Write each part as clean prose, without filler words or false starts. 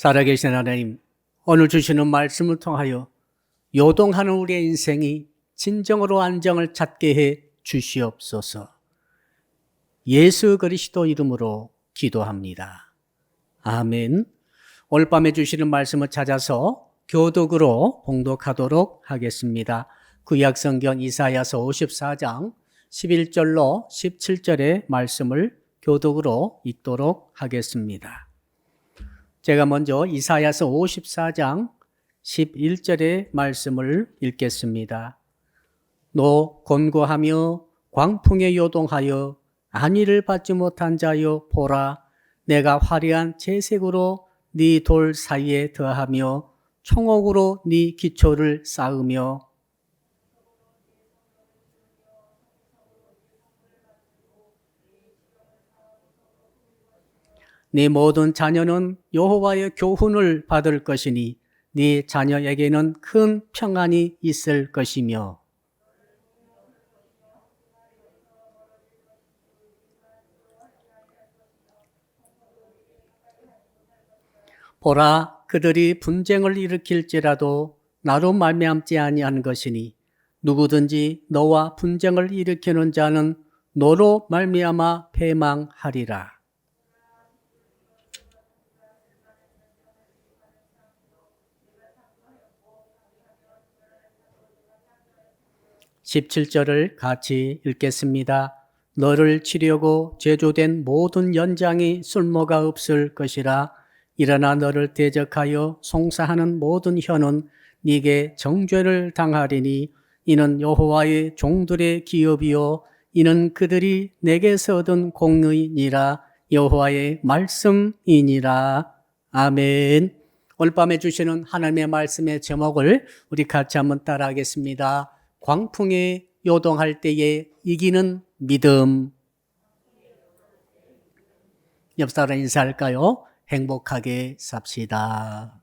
살아계신 하나님, 오늘 주시는 말씀을 통하여 요동하는 우리의 인생이 진정으로 안정을 찾게 해 주시옵소서. 예수 그리스도 이름으로 기도합니다. 아멘. 오늘 밤에 주시는 말씀을 찾아서 교독으로 봉독하도록 하겠습니다. 구약성경 이사야서 54장 11절로 17절의 말씀을 교독으로 읽도록 하겠습니다. 제가 먼저 이사야서 54장 11절의 말씀을 읽겠습니다. 너 곤고하며 광풍에 요동하여 안위를 받지 못한 자여 보라, 내가 화려한 채색으로 네 돌 사이에 더하며 총옥으로 네 기초를 쌓으며 네 모든 자녀는 여호와의 교훈을 받을 것이니 네 자녀에게는 큰 평안이 있을 것이며 보라, 그들이 분쟁을 일으킬지라도 나로 말미암지 아니한 것이니 누구든지 너와 분쟁을 일으키는 자는 너로 말미암아 패망하리라. 17절을 같이 읽겠습니다. 너를 치려고 제조된 모든 연장이 쓸모가 없을 것이라. 일어나 너를 대적하여 송사하는 모든 혀는 네게 정죄를 당하리니 이는 여호와의 종들의 기업이요 이는 그들이 내게서 얻은 공의니라. 여호와의 말씀이니라. 아멘. 오늘 밤에 주시는 하나님의 말씀의 제목을 우리 같이 한번 따라하겠습니다. 광풍에 요동할 때에 이기는 믿음. 옆 사람 인사할까요? 행복하게 삽시다.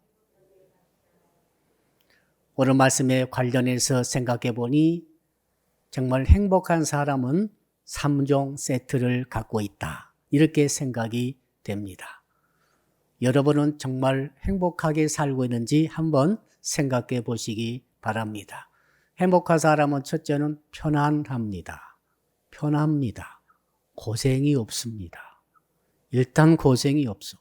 오늘 말씀에 관련해서 생각해 보니 정말 행복한 사람은 3종 세트를 갖고 있다. 이렇게 생각이 됩니다. 여러분은 정말 행복하게 살고 있는지 한번 생각해 보시기 바랍니다. 행복한 사람은 첫째는 편안합니다. 편합니다. 고생이 없습니다. 일단 고생이 없어.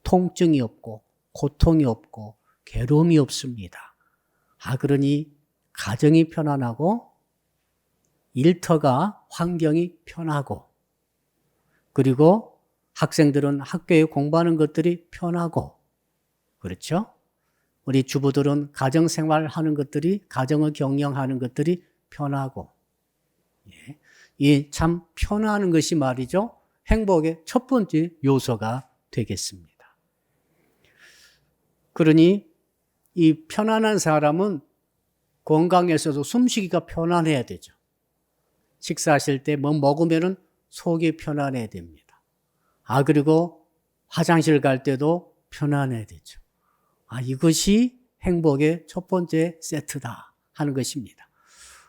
통증이 없고 고통이 없고 괴로움이 없습니다. 그러니 가정이 편안하고 일터가 환경이 편하고 그리고 학생들은 학교에 공부하는 것들이 편하고 그렇죠? 우리 주부들은 가정생활하는 것들이 가정을 경영하는 것들이 편하고 이 참 편안한 것이 말이죠. 행복의 첫 번째 요소가 되겠습니다. 그러니 이 편안한 사람은 건강에서도 숨쉬기가 편안해야 되죠. 식사하실 때 뭐 먹으면은 속이 편안해야 됩니다. 그리고 화장실 갈 때도 편안해야 되죠. 이것이 행복의 첫 번째 세트다 하는 것입니다.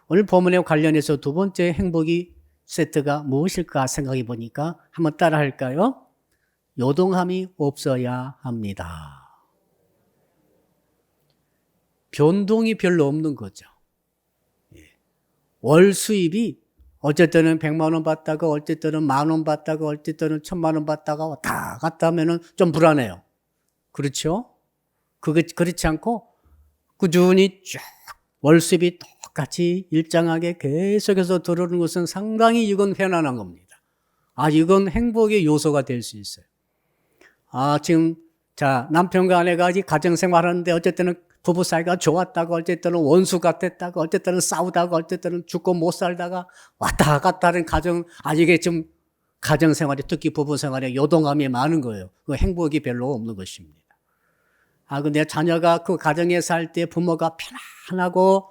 오늘 본문에 관련해서 두 번째 행복이 세트가 무엇일까 생각해 보니까 한번 따라 할까요? 요동함이 없어야 합니다. 변동이 별로 없는 거죠. 월 수입이 어쩔 때는 100만 원 받다가 어쩔 때는 10,000원 받다가 어쩔 때는 1,000만 원 받다가 왔다 갔다 하면은 좀 불안해요. 그렇죠? 그렇지 않고 꾸준히 쭉 월수입이 똑같이 일정하게 계속해서 들어오는 것은 상당히 이건 편안한 겁니다. 이건 행복의 요소가 될 수 있어요. 지금 남편과 아내가 가정생활 하는데 어쩔 때는 부부 사이가 좋았다가 어쩔 때는 원수 같았다가 어쩔 때는 싸우다가 어쩔 때는 죽고 못 살다가 왔다 갔다 하는 이게 지금 가정생활이 특히 부부생활에 요동함이 많은 거예요. 그 행복이 별로 없는 것입니다. 근데 자녀가 그 가정에 살 때 부모가 편안하고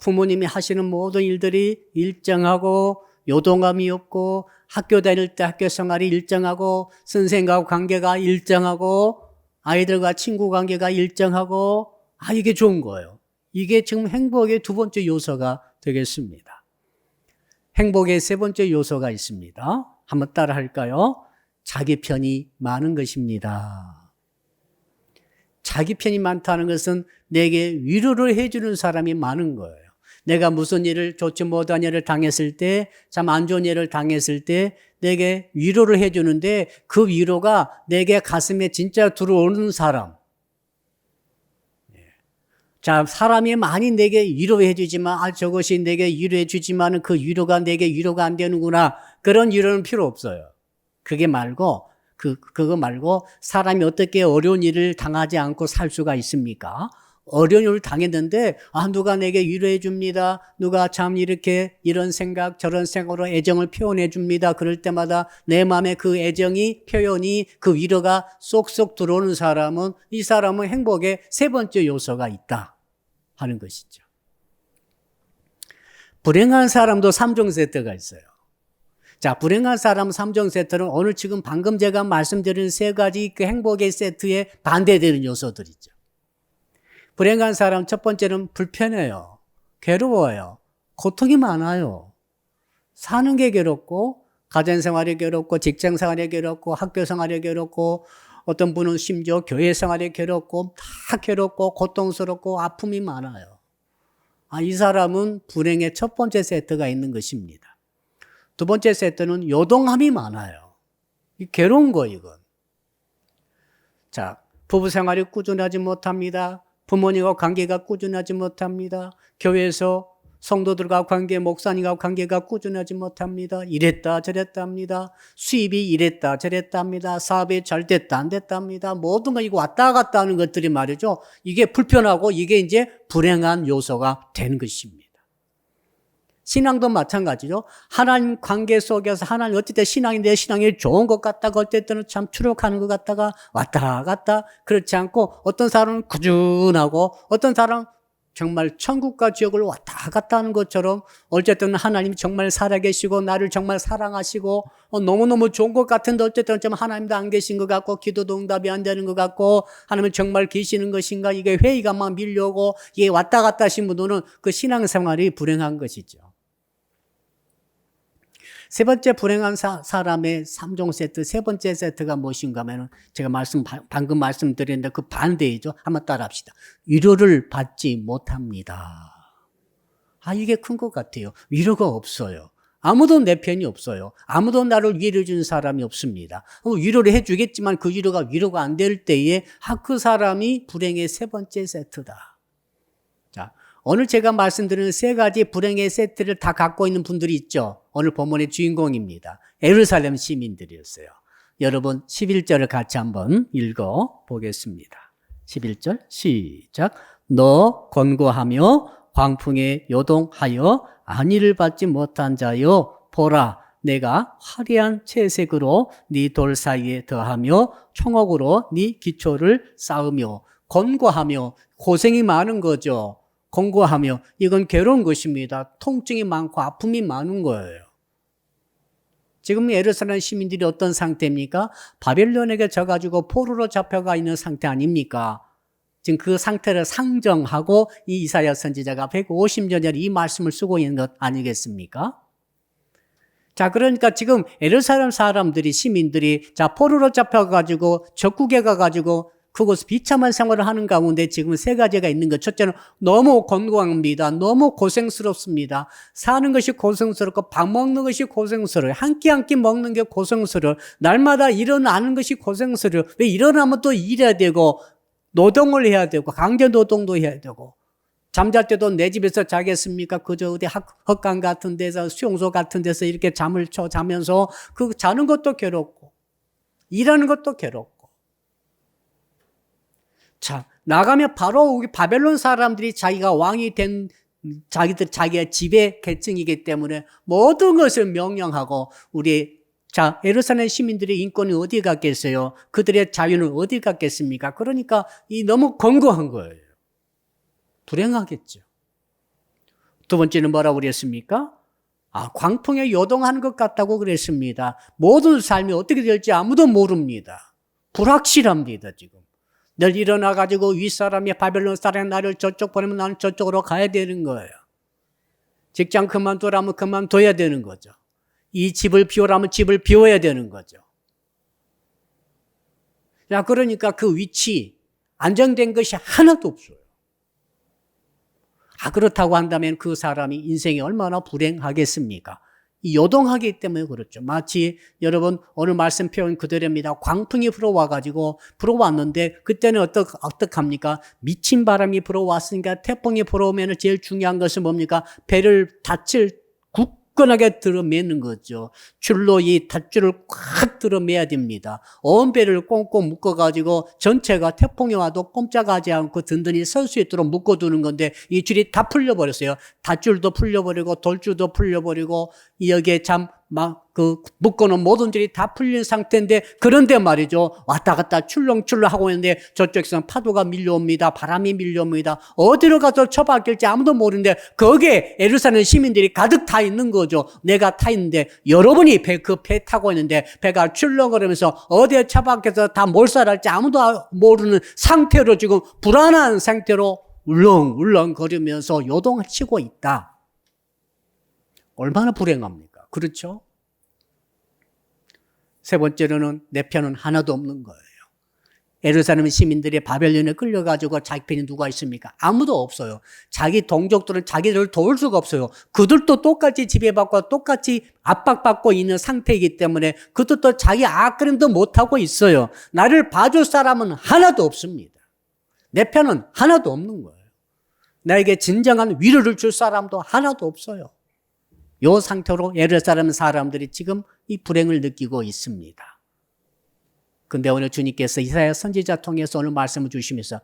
부모님이 하시는 모든 일들이 일정하고 요동함이 없고 학교 다닐 때 학교 생활이 일정하고 선생님과 관계가 일정하고 아이들과 친구 관계가 일정하고 이게 좋은 거예요. 이게 지금 행복의 두 번째 요소가 되겠습니다. 행복의 세 번째 요소가 있습니다. 한번 따라 할까요? 자기 편이 많은 것입니다. 자기 편이 많다는 것은 내게 위로를 해주는 사람이 많은 거예요. 내가 무슨 일을 좋지 못한 일을 당했을 때, 참 안 좋은 일을 당했을 때 내게 위로를 해주는데 그 위로가 내게 가슴에 진짜 들어오는 사람. 자, 사람이 많이 내게 위로해 주지만, 저것이 내게 위로해 주지만 그 위로가 내게 위로가 안 되는구나. 그런 위로는 필요 없어요. 그거 말고 사람이 어떻게 어려운 일을 당하지 않고 살 수가 있습니까? 어려운 일을 당했는데, 누가 내게 위로해 줍니다. 누가 참 이런 생각, 저런 생각으로 애정을 표현해 줍니다. 그럴 때마다 내 마음에 그 애정이, 표현이, 그 위로가 쏙쏙 들어오는 사람은, 이 사람은 행복의 세 번째 요소가 있다 하는 것이죠. 불행한 사람도 3종 세트가 있어요. 자, 불행한 사람 3종 세트는 오늘 지금 방금 제가 말씀드린 세 가지 그 행복의 세트에 반대되는 요소들이죠. 불행한 사람 첫 번째는 불편해요. 괴로워요. 고통이 많아요. 사는 게 괴롭고, 가정생활이 괴롭고, 직장생활이 괴롭고, 학교생활이 괴롭고, 어떤 분은 심지어 교회 생활이 괴롭고, 다 괴롭고, 고통스럽고, 아픔이 많아요. 이 사람은 불행의 첫 번째 세트가 있는 것입니다. 두 번째 세트는 요동함이 많아요. 괴로운 거, 이건. 자, 부부 생활이 꾸준하지 못합니다. 부모님과 관계가 꾸준하지 못합니다. 교회에서 성도들과 관계, 목사님과 관계가 꾸준하지 못합니다. 이랬다 저랬다 합니다. 수입이 이랬다 저랬다 합니다. 사업이 잘 됐다 안 됐다 합니다. 모든 거 이거 왔다 갔다 하는 것들이 말이죠. 이게 불편하고 이게 이제 불행한 요소가 되는 것입니다. 신앙도 마찬가지죠. 하나님 관계 속에서 하나님 어쨌든 신앙이 내 신앙이 좋은 것 같다가 어쨌든 참 추력하는 것 같다가 왔다 갔다 그렇지 않고 어떤 사람은 꾸준하고 어떤 사람은 정말 천국과 지옥을 왔다 갔다 하는 것처럼 어쨌든 하나님이 정말 살아계시고 나를 정말 사랑하시고 너무너무 좋은 것 같은데 어쨌든 좀 하나님도 안 계신 것 같고 기도도 응답이 안 되는 것 같고 하나님은 정말 계시는 것인가 이게 회의가 막 밀려오고 이게 왔다 갔다 하신 분들은 그 신앙생활이 불행한 것이죠. 세 번째 불행한 사람의 3종 세트, 세 번째 세트가 무엇인가 하면 제가 방금 말씀드렸는데 그 반대이죠. 한번 따라 합시다. 위로를 받지 못합니다. 이게 큰 것 같아요. 위로가 없어요. 아무도 내 편이 없어요. 아무도 나를 위로해 주는 사람이 없습니다. 위로를 해 주겠지만 그 위로가 안 될 때에 그 사람이 불행의 세 번째 세트다. 자, 오늘 제가 말씀드리는 세 가지 불행의 세트를 다 갖고 있는 분들이 있죠. 오늘 본문의 주인공입니다. 예루살렘 시민들이었어요. 여러분 11절을 같이 한번 읽어보겠습니다. 11절 시작. 너 권고하며 광풍에 요동하여 안위를 받지 못한 자여 보라 내가 화려한 채색으로 네 돌 사이에 더하며 총옥으로 네 기초를 쌓으며 권고하며 고생이 많은 거죠. 권고하며 이건 괴로운 것입니다. 통증이 많고 아픔이 많은 거예요. 지금 예루살렘 시민들이 어떤 상태입니까? 바벨론에게 져가지고 포로로 잡혀가 있는 상태 아닙니까? 지금 그 상태를 상정하고 이 이사야 선지자가 150년 전에 이 말씀을 쓰고 있는 것 아니겠습니까? 자, 그러니까 지금 예루살렘 사람들이, 시민들이, 포로로 잡혀가지고 적국에 가가지고 그곳 비참한 생활을 하는 가운데 지금 세 가지가 있는 것. 첫째는 너무 곤고합니다. 너무 고생스럽습니다. 사는 것이 고생스럽고 밥 먹는 것이 고생스러워요. 한 끼 한 끼 먹는 게 고생스러워요. 날마다 일어나는 것이 고생스러워요. 왜 일어나면 또 일해야 되고 노동을 해야 되고 강제 노동도 해야 되고 잠잘 때도 내 집에서 자겠습니까? 그저 어디 헛간 같은 데서 수용소 같은 데서 이렇게 잠을 자면서 그 자는 것도 괴롭고 일하는 것도 괴롭고 자, 나가면 바로 우리 바벨론 사람들이 자기가 왕이 된 자기의 지배 계층이기 때문에 모든 것을 명령하고 예루살렘 시민들의 인권이 어디 갔겠어요? 그들의 자유는 어디 갔겠습니까? 그러니까 너무 권고한 거예요. 불행하겠죠. 두 번째는 뭐라고 그랬습니까? 광풍에 요동하는 것 같다고 그랬습니다. 모든 삶이 어떻게 될지 아무도 모릅니다. 불확실합니다, 지금. 늘 일어나가지고 윗사람이 바벨론 사람이 나를 저쪽 보내면 나는 저쪽으로 가야 되는 거예요. 직장 그만두라면 그만둬야 되는 거죠. 이 집을 비우라면 집을 비워야 되는 거죠. 자, 그러니까 그 위치, 안정된 것이 하나도 없어요. 그렇다고 한다면 그 사람이 인생이 얼마나 불행하겠습니까? 요동하기 때문에 그렇죠. 마치 여러분 오늘 말씀 표현 그대로입니다. 광풍이 불어왔는데 그때는 어떡합니까? 미친 바람이 불어왔으니까 태풍이 불어오면 제일 중요한 것은 뭡니까? 배를 굳건하게 들어매는 거죠. 줄로 이 닷줄을 꽉 들어매야 됩니다. 온 배를 꽁꽁 묶어가지고 전체가 태풍이 와도 꼼짝하지 않고 든든히 설 수 있도록 묶어두는 건데 이 줄이 다 풀려버렸어요. 닷줄도 풀려버리고 돌줄도 풀려버리고 여기에 묶어놓은 모든 줄이 다 풀린 상태인데 그런데 말이죠. 왔다 갔다 출렁출렁 하고 있는데 저쪽에서는 파도가 밀려옵니다. 바람이 밀려옵니다. 어디로 가서 처박힐지 아무도 모르는데 거기에 예루살렘 시민들이 가득 타 있는 거죠. 내가 타 있는데 여러분이 그 배 타고 있는데 배가 출렁거리면서 어디에 처박혀서 다 몰살할지 아무도 모르는 상태로 지금 불안한 상태로 울렁울렁거리면서 요동치고 있다. 얼마나 불행합니까? 그렇죠? 세 번째로는 내 편은 하나도 없는 거예요. 예루살렘 시민들이 바벨론에 끌려가지고 자기 편이 누가 있습니까? 아무도 없어요. 자기 동족들은 자기들을 도울 수가 없어요. 그들도 똑같이 지배받고 똑같이 압박받고 있는 상태이기 때문에 그들도 자기 악그림도 못하고 있어요. 나를 봐줄 사람은 하나도 없습니다. 내 편은 하나도 없는 거예요. 나에게 진정한 위로를 줄 사람도 하나도 없어요. 이 상태로 예루살렘 사람들이 지금 이 불행을 느끼고 있습니다. 근데 오늘 주님께서 이사야 선지자 통해서 오늘 말씀을 주시면서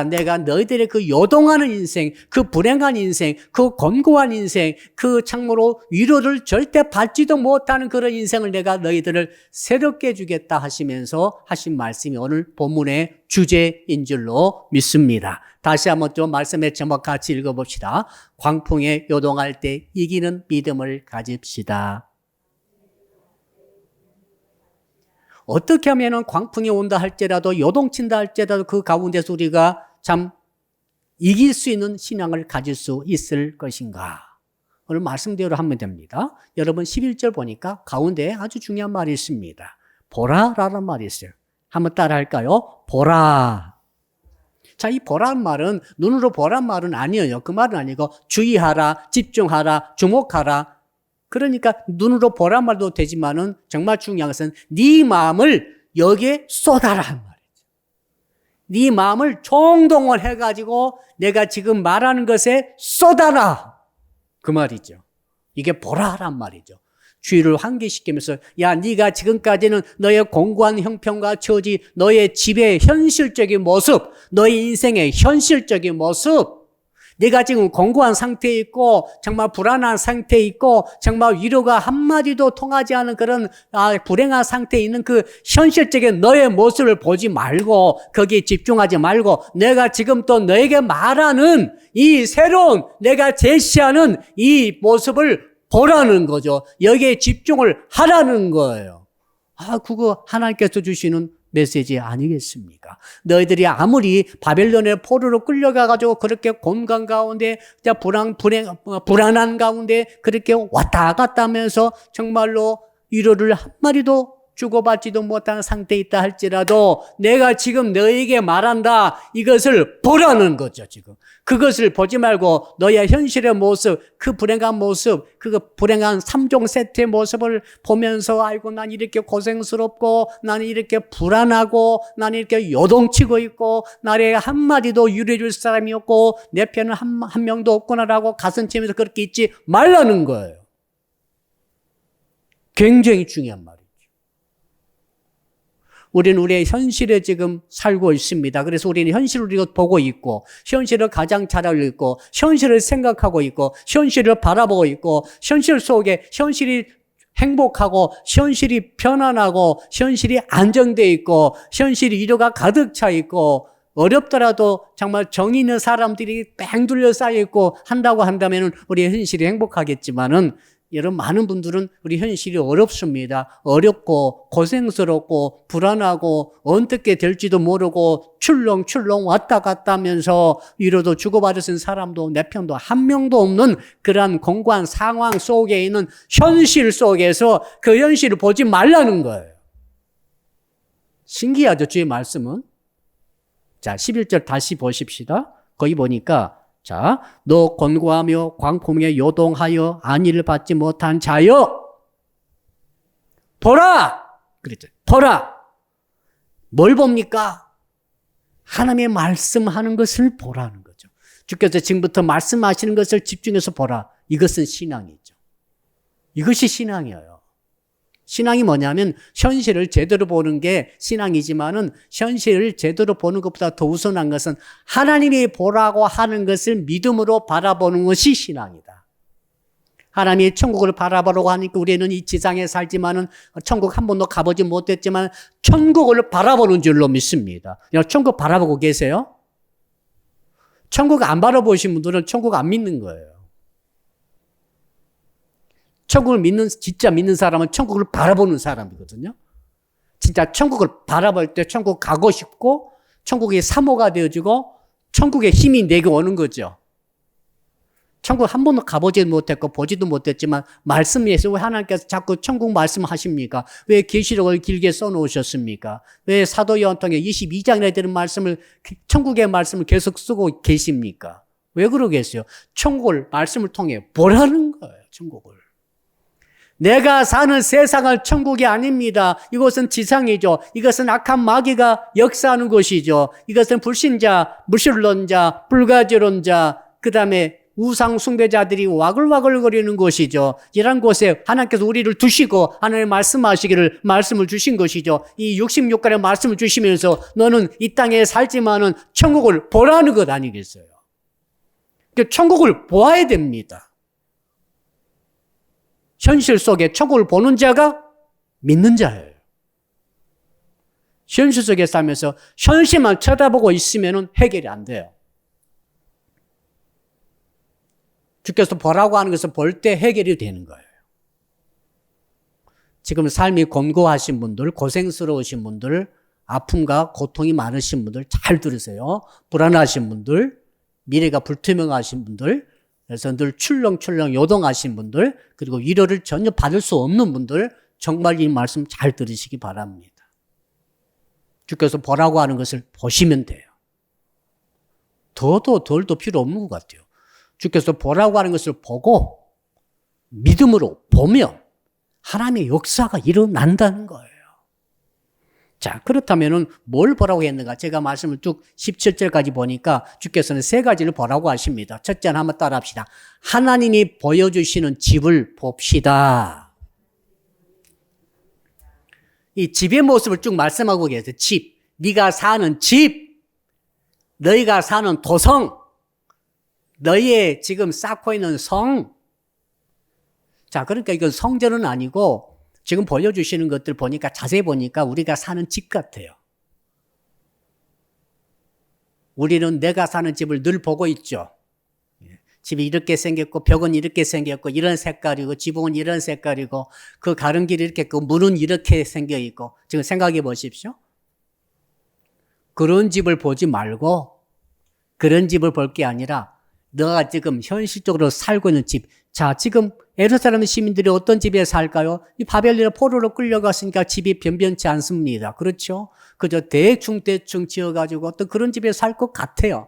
내가 너희들의 그 요동하는 인생, 그 불행한 인생, 그 곤고한 인생, 그 참으로 위로를 절대 받지도 못하는 그런 인생을 내가 너희들을 새롭게 주겠다 하시면서 하신 말씀이 오늘 본문의 주제인 줄로 믿습니다. 다시 한번 좀 말씀의 제목 같이 읽어봅시다. 광풍에 요동할 때 이기는 믿음을 가집시다. 어떻게 하면 광풍이 온다 할지라도 요동친다 할지라도 그 가운데서 우리가 참 이길 수 있는 신앙을 가질 수 있을 것인가? 오늘 말씀대로 하면 됩니다. 여러분 11절 보니까 가운데 아주 중요한 말이 있습니다. 보라라는 말이 있어요. 한번 따라 할까요? 보라. 자, 이 보라는 말은 눈으로 보라는 말은 아니에요. 그 말은 아니고 주의하라, 집중하라, 주목하라. 그러니까 눈으로 보란 말도 되지만은 정말 중요한 것은 네 마음을 여기에 쏟아라 말이죠. 네 마음을 총동원해가지고 내가 지금 말하는 것에 쏟아라 그 말이죠. 이게 보라란 말이죠. 주의를 환기시키면서 네가 지금까지는 너의 공고한 형편과 처지, 너의 집의 현실적인 모습, 너의 인생의 현실적인 모습, 네가 지금 공고한 상태에 있고 정말 불안한 상태에 있고 정말 위로가 한마디도 통하지 않은 그런 불행한 상태에 있는 그 현실적인 너의 모습을 보지 말고 거기에 집중하지 말고 내가 지금 또 너에게 말하는 이 새로운 내가 제시하는 이 모습을 보라는 거죠. 여기에 집중을 하라는 거예요. 그거 하나님께서 주시는 메시지 아니겠습니까? 너희들이 아무리 바벨론의 포로로 끌려가가지고 그렇게 곤강 가운데 불안한 가운데 그렇게 왔다 갔다 하면서 정말로 위로를 한마디도 주고받지도 못하는 상태에 있다 할지라도 내가 지금 너에게 말한다. 이것을 보라는 거죠, 지금. 그것을 보지 말고 너의 현실의 모습, 그 불행한 모습, 그 불행한 3종 세트의 모습을 보면서 아이고, 난 이렇게 고생스럽고, 나는 이렇게 불안하고, 나는 이렇게 요동치고 있고, 나에게 한마디도 위로해 줄 사람이 없고, 내 편은 한 명도 없구나라고 가슴치면서 그렇게 있지 말라는 거예요. 굉장히 중요한 말이에요. 우리는 우리의 현실에 지금 살고 있습니다. 그래서 우리는 현실을 보고 있고, 현실을 가장 잘 알고 있고, 현실을 생각하고 있고, 현실을 바라보고 있고, 현실 속에 현실이 행복하고, 현실이 편안하고, 현실이 안정되어 있고, 현실이 위로가 가득 차 있고, 어렵더라도 정말 정의 있는 사람들이 뺑 둘러싸여 있고 한다고 한다면 우리의 현실이 행복하겠지만은 여러분 많은 분들은 우리 현실이 어렵습니다. 어렵고 고생스럽고 불안하고 어떻게 될지도 모르고 출렁출렁 왔다 갔다 하면서 위로도 주고받을 수 있는 사람도 내 편도 한 명도 없는 그러한 공고한 상황 속에 있는 현실 속에서 그 현실을 보지 말라는 거예요. 신기하죠, 주의 말씀은? 자, 11절 다시 보십시다. 거기 보니까 자, 너 권고하며 광풍에 요동하여 안위를 받지 못한 자여 보라! 그랬죠. 보라! 뭘 봅니까? 하나님의 말씀하는 것을 보라는 거죠. 주께서 지금부터 말씀하시는 것을 집중해서 보라. 이것은 신앙이죠. 이것이 신앙이에요. 신앙이 뭐냐면 현실을 제대로 보는 게 신앙이지만은 현실을 제대로 보는 것보다 더 우선한 것은 하나님이 보라고 하는 것을 믿음으로 바라보는 것이 신앙이다. 하나님이 천국을 바라보라고 하니까 우리는 이 지상에 살지만은 천국 한 번도 가보지 못했지만 천국을 바라보는 줄로 믿습니다. 천국 바라보고 계세요? 천국 안 바라보신 분들은 천국 안 믿는 거예요. 천국을 진짜 믿는 사람은 천국을 바라보는 사람이거든요. 진짜 천국을 바라볼 때 천국 가고 싶고, 천국의 사모가 되어지고, 천국의 힘이 내게 오는 거죠. 천국 한 번도 가보지도 못했고, 보지도 못했지만, 말씀에서 왜 하나님께서 자꾸 천국 말씀하십니까? 왜 계시록을 길게 써놓으셨습니까? 왜 사도 요한통에 22장에 되는 말씀을, 천국의 말씀을 계속 쓰고 계십니까? 왜 그러겠어요? 천국을 말씀을 통해 보라는 거예요, 천국을. 내가 사는 세상은 천국이 아닙니다. 이것은 지상이죠. 이것은 악한 마귀가 역사하는 곳이죠. 이것은 불신자, 무신론자, 불가지론자, 그 다음에 우상 숭배자들이 와글와글거리는 곳이죠. 이런 곳에 하나님께서 우리를 두시고 하나님 말씀하시기를 말씀을 주신 것이죠. 이 66간의 말씀을 주시면서 너는 이 땅에 살지만은 천국을 보라는 것 아니겠어요? 천국을 보아야 됩니다. 현실 속에 천국을 보는 자가 믿는 자예요. 현실 속에 살면서 현실만 쳐다보고 있으면 해결이 안 돼요. 주께서 보라고 하는 것을 볼 때 해결이 되는 거예요. 지금 삶이 곤고하신 분들, 고생스러우신 분들, 아픔과 고통이 많으신 분들 잘 들으세요. 불안하신 분들, 미래가 불투명하신 분들, 그래서 늘 출렁출렁 요동하신 분들, 그리고 위로를 전혀 받을 수 없는 분들, 정말 이 말씀 잘 들으시기 바랍니다. 주께서 보라고 하는 것을 보시면 돼요. 더도 덜도 필요 없는 것 같아요. 주께서 보라고 하는 것을 보고 믿음으로 보면 하나님의 역사가 일어난다는 거예요. 자, 그렇다면은 뭘 보라고 했는가? 제가 말씀을 쭉 17절까지 보니까 주께서는 세 가지를 보라고 하십니다. 첫째는 한번 따라 합시다. 하나님이 보여주시는 집을 봅시다. 이 집의 모습을 쭉 말씀하고 계세요. 집. 네가 사는 집. 너희가 사는 도성. 너희의 지금 쌓고 있는 성. 자, 그러니까 이건 성전은 아니고 지금 보여주시는 것들 보니까 자세히 보니까 우리가 사는 집 같아요. 우리는 내가 사는 집을 늘 보고 있죠. 집이 이렇게 생겼고 벽은 이렇게 생겼고 이런 색깔이고 지붕은 이런 색깔이고 그 가는 길이 이렇게 있고 문은 이렇게 생겨 있고 지금 생각해 보십시오. 그런 집을 보지 말고 그런 집을 볼 게 아니라 너가 지금 현실적으로 살고 있는 집. 자, 지금 예루살렘 시민들이 어떤 집에 살까요? 이 바벨론의 포로로 끌려갔으니까 집이 변변치 않습니다. 그렇죠? 그저 대충 지어가지고 어떤 그런 집에 살 것 같아요.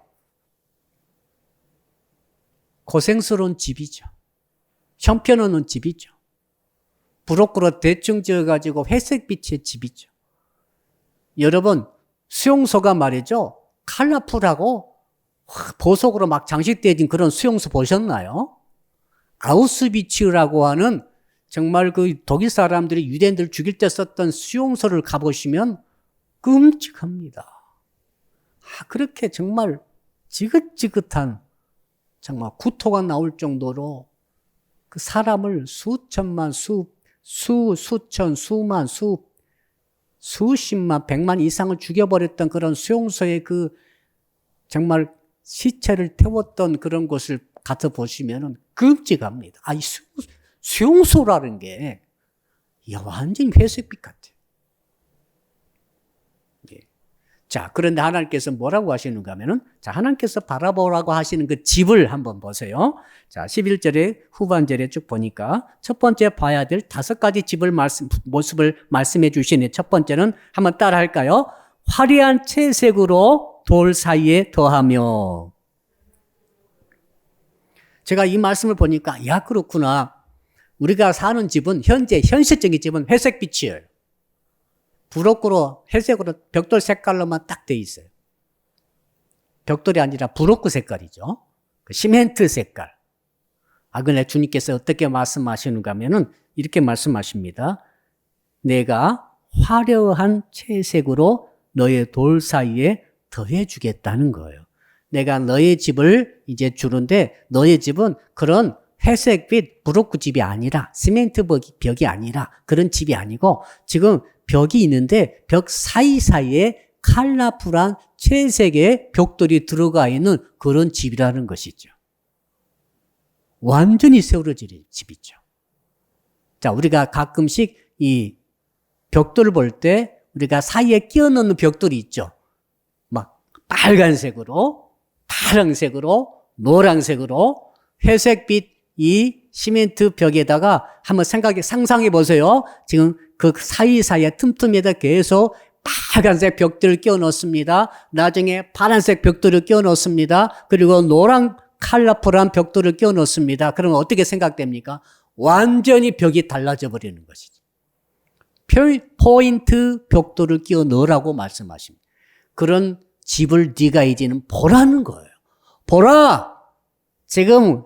고생스러운 집이죠. 형편없는 집이죠. 부럭부럭 대충 지어가지고 회색빛의 집이죠. 여러분, 수용소가 말이죠. 컬러풀하고 보석으로 막 장식되어진 그런 수용소 보셨나요? 아우슈비츠라고 하는 정말 그 독일 사람들이 유대인들 죽일 때 썼던 수용소를 가보시면 끔찍합니다. 그렇게 정말 지긋지긋한 정말 구토가 나올 정도로 그 사람을 수천만, 수천, 수만, 수십만, 백만 이상을 죽여버렸던 그런 수용소의 그 정말 시체를 태웠던 그런 곳을 가서 보시면은 끔찍합니다. 이 수용소라는 게 완전히 회색빛 같아요. 예. 자, 그런데 하나님께서 뭐라고 하시는가 하면은, 자, 하나님께서 바라보라고 하시는 그 집을 한번 보세요. 자, 11절에 후반절에 쭉 보니까 첫 번째 봐야 될 5가지 집을 모습을 말씀해 주시네. 첫 번째는 한번 따라 할까요? 화려한 채색으로 돌 사이에 더하며. 제가 이 말씀을 보니까 야 그렇구나. 우리가 사는 집은 현재 현실적인 집은 회색빛이에요. 부록으로 회색으로 벽돌 색깔로만 딱 돼 있어요. 벽돌이 아니라 부록구 색깔이죠. 그 시멘트 색깔. 근데 주님께서 어떻게 말씀하시는가 하면은 이렇게 말씀하십니다. 내가 화려한 채색으로 너의 돌 사이에 더해 주겠다는 거예요. 내가 너의 집을 이제 주는데 너의 집은 그런 회색빛 부록구 집이 아니라 시멘트 벽이 아니라 그런 집이 아니고 지금 벽이 있는데 벽 사이사이에 컬러풀한 채색의 벽돌이 들어가 있는 그런 집이라는 것이죠. 완전히 세워진 집이죠. 자, 우리가 가끔씩 이 벽돌을 볼 때 우리가 사이에 끼워 넣는 벽돌이 있죠. 막 빨간색으로, 파란색으로, 노란색으로 회색빛 이 시멘트 벽에다가 한번 상상해 보세요. 지금 그 사이사이에 틈틈이에다 계속 빨간색 벽돌을 끼워 넣습니다. 나중에 파란색 벽돌을 끼워 넣습니다. 그리고 노란 컬러풀한 벽돌을 끼워 넣습니다. 그러면 어떻게 생각됩니까? 완전히 벽이 달라져 버리는 것이죠. 포인트 벽돌을 끼워 넣으라고 말씀하십니다. 그런 집을 네가 이제는 보라는 거예요. 보라! 지금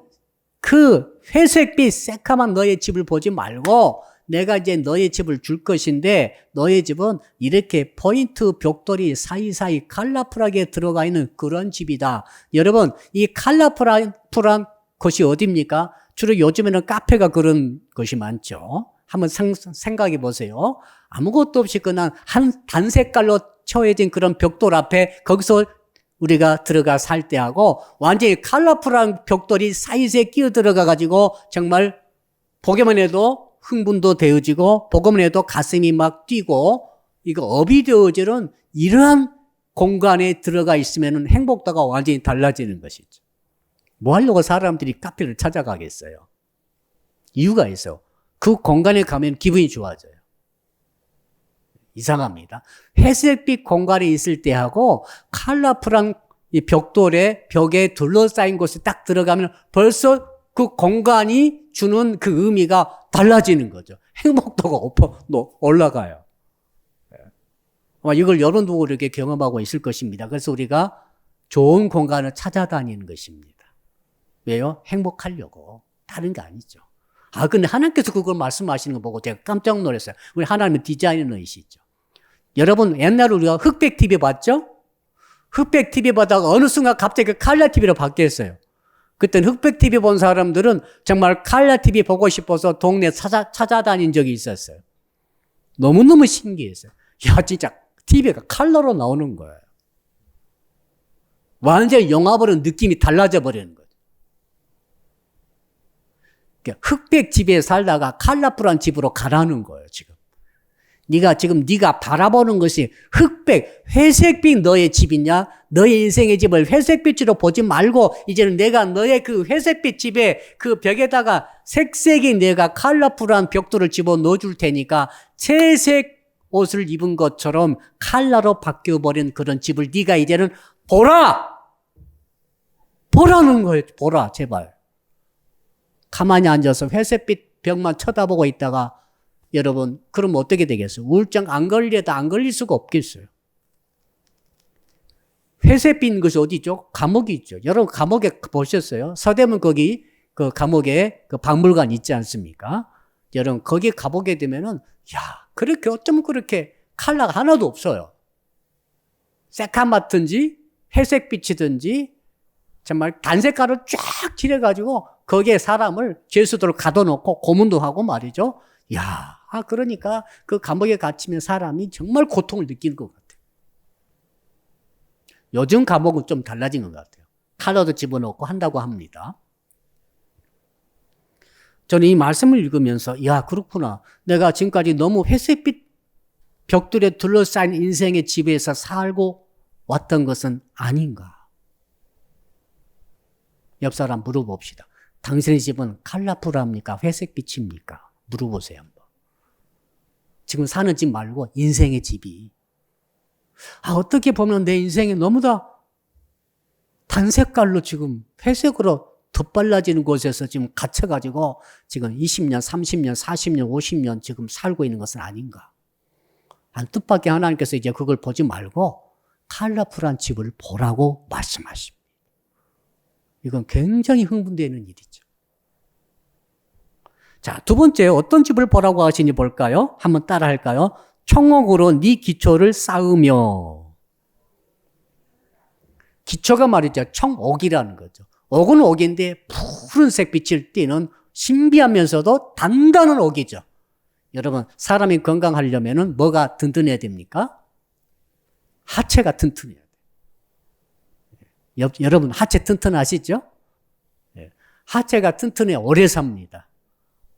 그 회색빛 새카만 너의 집을 보지 말고 내가 이제 너의 집을 줄 것인데 너의 집은 이렇게 포인트 벽돌이 사이사이 컬러풀하게 들어가 있는 그런 집이다. 여러분, 이 컬러풀한 것이 어디입니까? 주로 요즘에는 카페가 그런 것이 많죠. 한번 생각해 보세요. 아무것도 없이 그냥 한 단색깔로 칠해진 그런 벽돌 앞에 거기서 우리가 들어가 살 때하고 완전히 컬러풀한 벽돌이 사이즈에 끼어 들어가 가지고 정말 보기만 해도 흥분도 되어지고 보기만 해도 가슴이 막 뛰고 이거 업이 되어지는 이러한 공간에 들어가 있으면 행복도가 완전히 달라지는 것이죠. 뭐 하려고 사람들이 카페를 찾아가겠어요? 이유가 있어요. 그 공간에 가면 기분이 좋아져요. 이상합니다. 회색빛 공간에 있을 때하고 컬러풀한 이 벽에 둘러싸인 곳에 딱 들어가면 벌써 그 공간이 주는 그 의미가 달라지는 거죠. 행복도가 올라가요. 아마 이걸 여러분도 이렇게 경험하고 있을 것입니다. 그래서 우리가 좋은 공간을 찾아다니는 것입니다. 왜요? 행복하려고. 다른 게 아니죠. 근데 하나님께서 그걸 말씀하시는 거 보고 제가 깜짝 놀랐어요. 우리 하나님은 디자이너이시죠. 여러분, 옛날에 우리가 흑백 TV 봤죠? 흑백 TV 보다가 어느 순간 갑자기 컬러 TV로 바뀌었어요. 그때는 흑백 TV 본 사람들은 정말 컬러 TV 보고 싶어서 동네 찾아다닌 적이 있었어요. 너무너무 신기했어요. 야, 진짜 TV가 컬러로 나오는 거예요. 완전히 영화 보는 느낌이 달라져 버리는 거예요. 흑백 집에 살다가 컬러풀한 집으로 가라는 거예요, 지금. 네가 바라보는 것이 흑백, 회색빛 너의 집이냐? 너의 인생의 집을 회색빛으로 보지 말고 이제는 내가 너의 그 회색빛 집에 그 벽에다가 색색이 내가 컬러풀한 벽돌을 집어 넣어줄 테니까 채색 옷을 입은 것처럼 컬러로 바뀌어버린 그런 집을 네가 이제는 보라! 보라는 거예요. 보라, 제발. 가만히 앉아서 회색빛 벽만 쳐다보고 있다가 여러분, 그럼 어떻게 되겠어요? 우울증 안 걸려도 안 걸릴 수가 없겠어요. 회색빛 것이 어디죠? 감옥이 있죠. 여러분, 감옥에 보셨어요? 서대문 거기 그 감옥에 그 박물관 있지 않습니까? 여러분, 거기 가보게 되면은, 그렇게 어쩌면 그렇게 컬러가 하나도 없어요. 새카맣든지 회색빛이든지 정말 단색깔을 쫙 칠해가지고 거기에 사람을 죄수들을 가둬놓고 고문도 하고 말이죠. 그러니까 그 감옥에 갇히면 사람이 정말 고통을 느끼는 것 같아요. 요즘 감옥은 좀 달라진 것 같아요. 칼라도 집어넣고 한다고 합니다. 저는 이 말씀을 읽으면서 그렇구나. 내가 지금까지 너무 회색빛 벽돌에 둘러싸인 인생의 집에서 살고 왔던 것은 아닌가. 옆 사람 물어봅시다. 당신의 집은 컬러풀합니까? 회색빛입니까? 물어보세요, 한번. 지금 사는 집 말고 인생의 집이 어떻게 보면 내 인생이 너무나 단색깔로 지금 회색으로 덧발라지는 곳에서 지금 갇혀가지고 지금 20년, 30년, 40년, 50년 지금 살고 있는 것은 아닌가. 뜻밖의 하나님께서 이제 그걸 보지 말고 컬러풀한 집을 보라고 말씀하십니다. 이건 굉장히 흥분되는 일이죠. 자, 두 번째 어떤 집을 보라고 하시니 볼까요? 한번 따라 할까요? 청옥으로 네 기초를 쌓으며. 기초가 말이죠. 청옥이라는 거죠. 옥은 옥인데 푸른색 빛을 띠는 신비하면서도 단단한 옥이죠. 여러분, 사람이 건강하려면 뭐가 든든해야 됩니까? 하체가 튼튼해야 돼요. 여러분, 하체 튼튼하시죠? 하체가 튼튼해 오래 삽니다.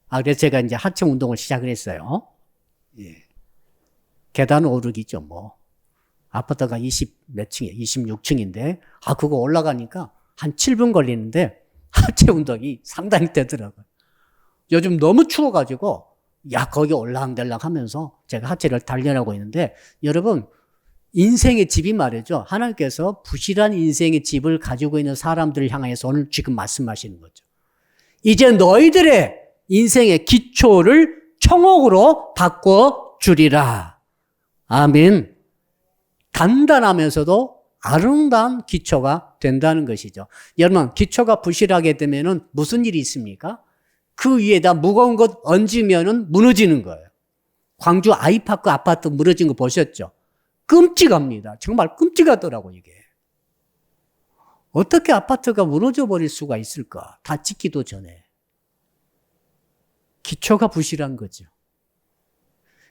그래서 제가 이제 하체 운동을 시작을 했어요. 계단 오르기죠, 뭐. 아파트가 20몇 층이에요. 26층인데, 그거 올라가니까 한 7분 걸리는데, 하체 운동이 상당히 되더라고요. 요즘 너무 추워가지고, 거기 올랑달랑 하면서 제가 하체를 단련하고 있는데, 여러분, 인생의 집이 말이죠. 하나님께서 부실한 인생의 집을 가지고 있는 사람들을 향해서 오늘 지금 말씀하시는 거죠. 이제 너희들의 인생의 기초를 청옥으로 바꿔주리라. 아멘. 단단하면서도 아름다운 기초가 된다는 것이죠. 여러분, 기초가 부실하게 되면은 무슨 일이 있습니까? 그 위에다 무거운 것 얹으면은 무너지는 거예요. 광주 아이파크 아파트 무너진 거 보셨죠? 끔찍합니다. 정말 끔찍하더라고, 이게. 어떻게 아파트가 무너져 버릴 수가 있을까? 다 짓기도 전에. 기초가 부실한 거죠.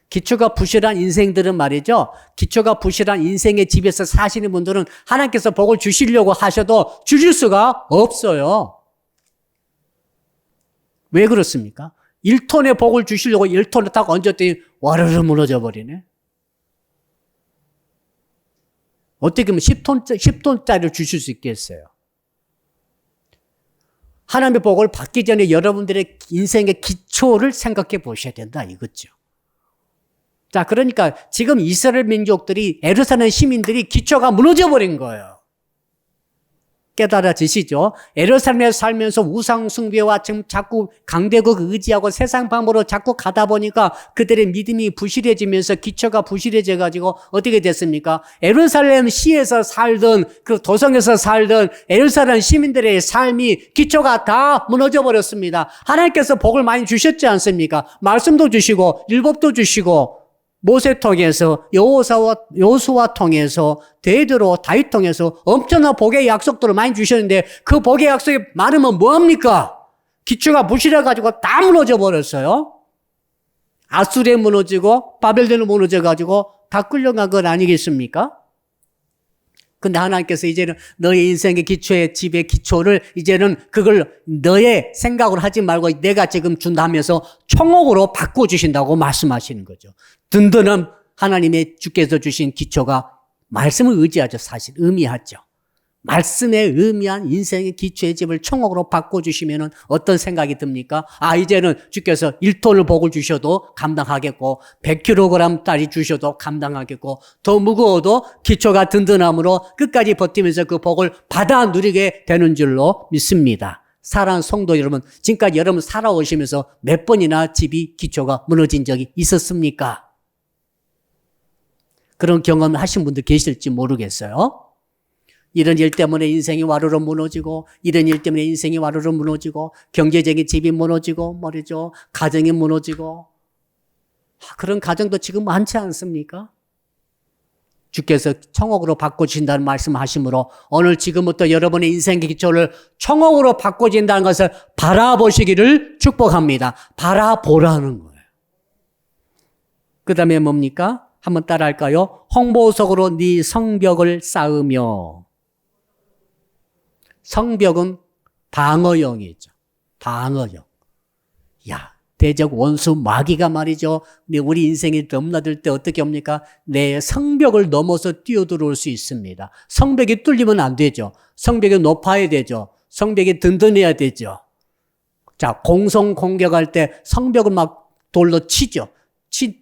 기초가 부실한 인생들은 말이죠. 기초가 부실한 인생의 집에서 사시는 분들은 하나님께서 복을 주시려고 하셔도 주실 수가 없어요. 왜 그렇습니까? 1톤의 복을 주시려고 1톤을 딱 얹었더니 와르르 무너져 버리네. 어떻게 보면 10톤짜리를 주실 수 있겠어요? 하나님의 복을 받기 전에 여러분들의 인생의 기초를 생각해 보셔야 된다 이거죠. 자, 그러니까 지금 이스라엘 민족들이, 에루살렘 시민들이 기초가 무너져 버린 거예요. 깨달아지시죠? 에루살렘에 살면서 우상 숭배와 지금 자꾸 강대국 의지하고 세상 방법으로 자꾸 가다 보니까 그들의 믿음이 부실해지면서 기초가 부실해져가지고 어떻게 됐습니까? 에루살렘 시에서 살던 그 도성에서 살던 에루살렘 시민들의 삶이 기초가 다 무너져 버렸습니다. 하나님께서 복을 많이 주셨지 않습니까? 말씀도 주시고 율법도 주시고 모세 통해서 여호수아 통해서 대대로 다윗 통해서 엄청난 복의 약속들을 많이 주셨는데 그 복의 약속이 많으면 뭐합니까? 기초가 부실해가지고 다 무너져 버렸어요. 아수르에 무너지고 바벨론에 무너져가지고 다 끌려간 건 아니겠습니까? 근데 하나님께서 이제는 너의 인생의 기초의 집의 기초를 이제는 그걸 너의 생각으로 하지 말고 내가 지금 준다 하면서 청옥으로 바꿔주신다고 말씀하시는 거죠. 든든한 하나님의 주께서 주신 기초가 말씀을 의지하죠. 사실 의미하죠. 말씀에 의미한 인생의 기초의 집을 청옥으로 바꿔주시면 어떤 생각이 듭니까? 이제는 주께서 1톤을 복을 주셔도 감당하겠고 100kg짜리 주셔도 감당하겠고 더 무거워도 기초가 든든함으로 끝까지 버티면서 그 복을 받아 누리게 되는 줄로 믿습니다. 사랑하는 성도 여러분, 지금까지 여러분 살아오시면서 몇 번이나 집이 기초가 무너진 적이 있었습니까? 그런 경험을 하신 분들 계실지 모르겠어요. 이런 일 때문에 인생이 와르르 무너지고, 이런 일 때문에 인생이 와르르 무너지고, 경제적인 집이 무너지고, 말이죠. 가정이 무너지고. 그런 가정도 지금 많지 않습니까? 주께서 청옥으로 바꿔주신다는 말씀하심으로 오늘 지금부터 여러분의 인생의 기초를 청옥으로 바꿔준다는 것을 바라보시기를 축복합니다. 바라보라는 거예요. 그 다음에 뭡니까? 한번 따라할까요? 홍보석으로 네 성벽을 쌓으며. 성벽은 방어용이죠. 방어용. 대적 원수 마귀가 말이죠. 우리 인생이 넘나들 때 어떻게 합니까? 내 성벽을 넘어서 뛰어들어올 수 있습니다. 성벽이 뚫리면 안 되죠. 성벽이 높아야 되죠. 성벽이 든든해야 되죠. 자, 공성 공격할 때 성벽을 막 돌로 치죠.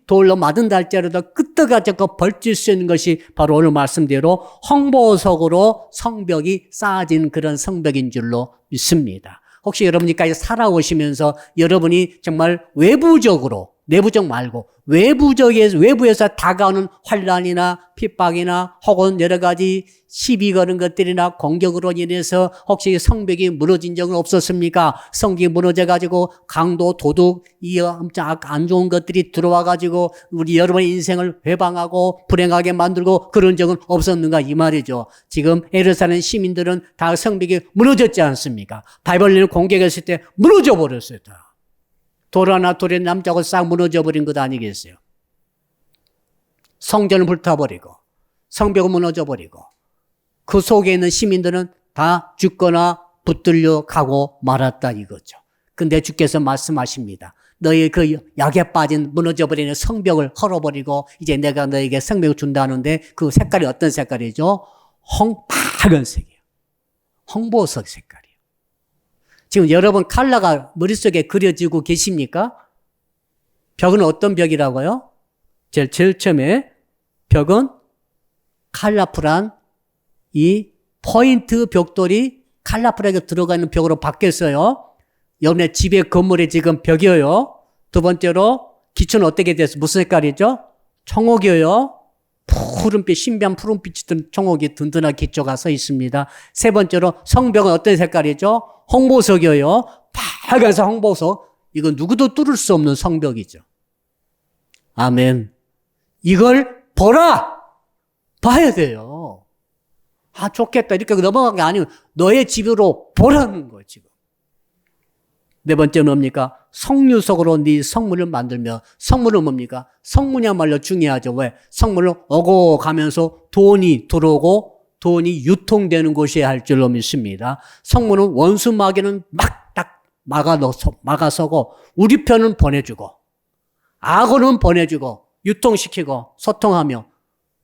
돌로 맞은 달자로도 끄떡하고 벌질 수 있는 것이 바로 오늘 말씀대로 홍보석으로 성벽이 쌓아진 그런 성벽인 줄로 믿습니다. 혹시 여러분이까지 살아오시면서 여러분이 정말 외부적으로, 내부적 말고 외부에서 다가오는 환난이나 핍박이나 혹은 여러 가지 시비 거는 것들이나 공격으로 인해서 혹시 성벽이 무너진 적은 없었습니까? 성벽이 무너져가지고 강도, 도둑, 이 엄청 안 좋은 것들이 들어와가지고 우리 여러분의 인생을 회방하고 불행하게 만들고 그런 적은 없었는가 이 말이죠. 지금 예루살렘 시민들은 다 성벽이 무너졌지 않습니까? 바벨론을 공격했을 때 무너져 버렸어요. 다. 돌 하나 돌에 남자고 싹 무너져 버린 것 아니겠어요? 성전을 불타버리고 성벽을 무너져 버리고 그 속에 있는 시민들은 다 죽거나 붙들려 가고 말았다 이거죠. 근데 주께서 말씀하십니다. 너희 그 약에 빠진 무너져 버리는 성벽을 헐어버리고 이제 내가 너에게 성벽을 준다는데 그 색깔이 어떤 색깔이죠? 파란색이에요. 홍보석 색깔이에요. 지금 여러분 컬러가 머릿속에 그려지고 계십니까? 벽은 어떤 벽이라고요? 제일 처음에 벽은 컬러풀한 이 포인트 벽돌이 컬러풀하게 들어가 있는 벽으로 바뀌었어요. 여러분의 집의 건물에 지금 벽이에요. 두 번째로 기초는 어떻게 됐어요? 무슨 색깔이죠? 청옥이에요. 푸른빛, 신비한 푸른빛이 든 청옥이 든든한 기초가 서 있습니다. 세 번째로 성벽은 어떤 색깔이죠? 홍보석이에요. 빨간색 홍보석. 이건 누구도 뚫을 수 없는 성벽이죠. 아멘. 이걸 보라! 봐야 돼요. 아, 좋겠다. 이렇게 넘어간 게 아니고 너의 집으로 보라는 거예요, 지금. 네 번째는 뭡니까? 성류석으로 네 성문을 만들며, 성문은 뭡니까? 성문이야말로 중요하죠. 왜? 성문을 오고 가면서 돈이 들어오고 돈이 유통되는 곳이어야 할 줄로 믿습니다. 성문은 원수 마귀는 막 딱 막아서고 우리 편은 보내주고 악어는 보내주고 유통시키고 소통하며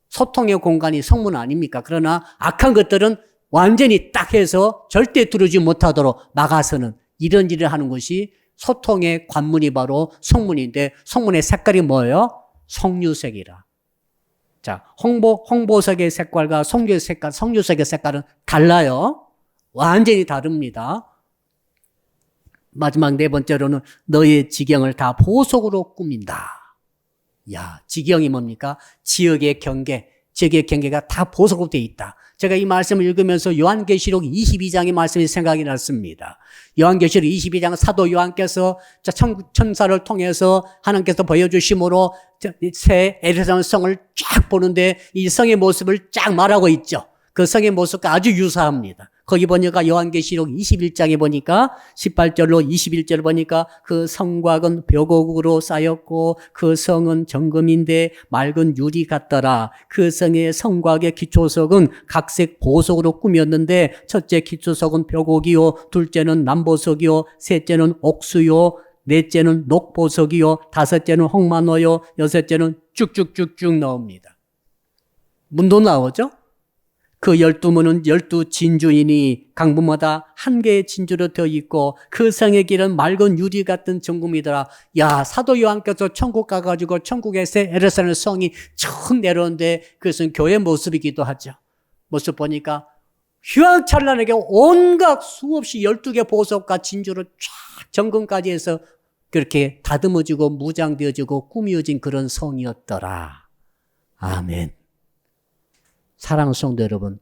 소통의 공간이 성문 아닙니까? 그러나 악한 것들은 완전히 딱 해서 절대 들어오지 못하도록 막아서는 이런 일을 하는 것이 소통의 관문이 바로 성문인데 성문의 색깔이 뭐예요? 성류색이라. 자, 홍보석의 색깔과 성류색의 색깔은 달라요. 완전히 다릅니다. 마지막 네 번째로는 너의 지경을 다 보석으로 꾸민다. 야, 지경이 뭡니까? 지역의 경계가 다 보석으로 되어 있다. 제가 이 말씀을 읽으면서 요한계시록 22장의 말씀이 생각이 났습니다. 요한계시록 22장은 사도 요한께서 천사를 통해서 하나님께서 보여주심으로 새 예루살렘 성을 쫙 보는데 이 성의 모습을 쫙 말하고 있죠. 그 성의 모습과 아주 유사합니다. 거기 보니까 요한계시록 21장에 보니까 18절로 21절 보니까 그 성곽은 벽옥으로 쌓였고 그 성은 정금인데 맑은 유리 같더라. 그 성의 성곽의 기초석은 각색 보석으로 꾸몄는데 첫째 기초석은 벽옥이요, 둘째는 남보석이요, 셋째는 옥수요, 넷째는 녹보석이요, 다섯째는 홍만호요, 여섯째는 쭉쭉쭉쭉 나옵니다. 문도 나오죠? 그 12문은 12진주이니 강문마다 한 개의 진주로 되어 있고 그 성의 길은 맑은 유리 같은 정금이더라. 야, 사도 요한께서 천국 가가지고 천국에서 예루살렘 성이 쭉 내려오는데 그것은 교회 모습이기도 하죠. 모습 보니까 휘황찬란하게 온갖 수없이 12개 보석과 진주로 쫙 정금까지 해서 그렇게 다듬어지고 무장되어지고 꾸며진 그런 성이었더라. 아멘. 사랑하는 성도 여러분